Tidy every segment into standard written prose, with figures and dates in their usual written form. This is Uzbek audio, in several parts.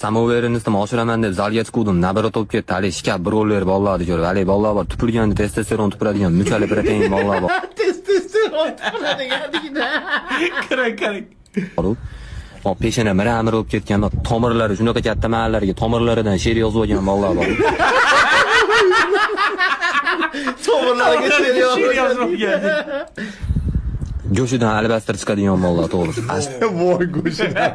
Samoverini istam oshiraman deb zalga chiquvdim. Nabarat olib ketdi. Hali shikab bir o'llar bolalarni ko'rib. Hali bolalar bor. Tupurganda testosteron tupuradigan, muchali protein bolalar bor. Testosteron tupuradigan deydi. Kerak. Hop peshana miramir olib ketganda tomirlari shunaqa katta mahallarga tomirlaridan she'r yozib olgan bolalar bor. Tomirlarga she'r yozib olgan. Go'shidan alabastir chiqadigan bolalar to'g'risi. Voy go'shidan.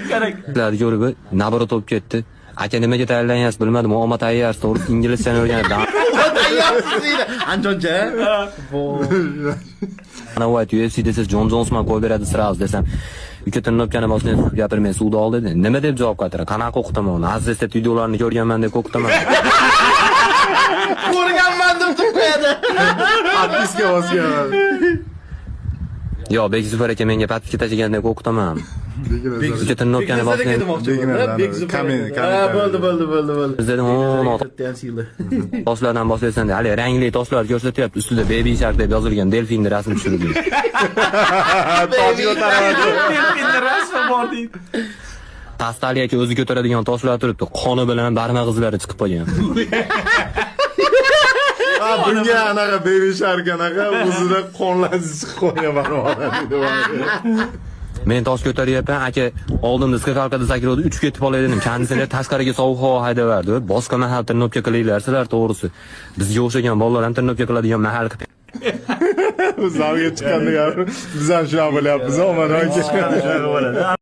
Kerak. Ularni ko'rib nabarat olib ketdi. Aka nimaga tayyorlanyapsiz bilmadim. Omad tayyorsiz, to'g'risi inglizchani o'rganib. Tayyorsiz deydi. Anjoncha. Ana voy UFC'da siz Jon Jonsman qo'yib beradi sirasiz desam, uka tirnobkani boshdan gapirmay suvda ol dedi. Nima deb javob qaytaradi? Qanaqa o'qitaman uni? Aziz deb videolarini ko'rganman deb o'qitaman. Ko'rganman deb qo'yadi. Atliska bosgan. Yo, Bekzufar aka menga patka tashigan deb o'qitaman. Uka tirnobkani boshdan Bo'ldi. dedim, toshlardan boshlaysan deb. Hali rangli toshlar ko'rsatyapti. Ustida Baby Shark deb yozilgan delfinni rasmi tushirdim. Tosh ko'taradi. Delfinni rasmi bor deydi. Tastali aka o'zi ko'taradigan toshlar turibdi. Qoni bilan barmoq izlari chiqib qolgan. Bunga anaqa Baby Shark anaqa o'zida qonlasi chiqib qolgan barmoqlar. Men tosh ko'taryapman, aka oldimda skakalkada sakraydi, uchib ketib qolay dedim. Konditsioner tashqariga sovuq havo haydaverdi. Boshqa mahal tirnobka qilinglar sizlar to'g'risi. Bizga o'xshagan bolalar ham tirnobka qiladigan mahal qilib. Zalga chiqqanda biz ham shunaqa bo'lyapmiz, omad aka.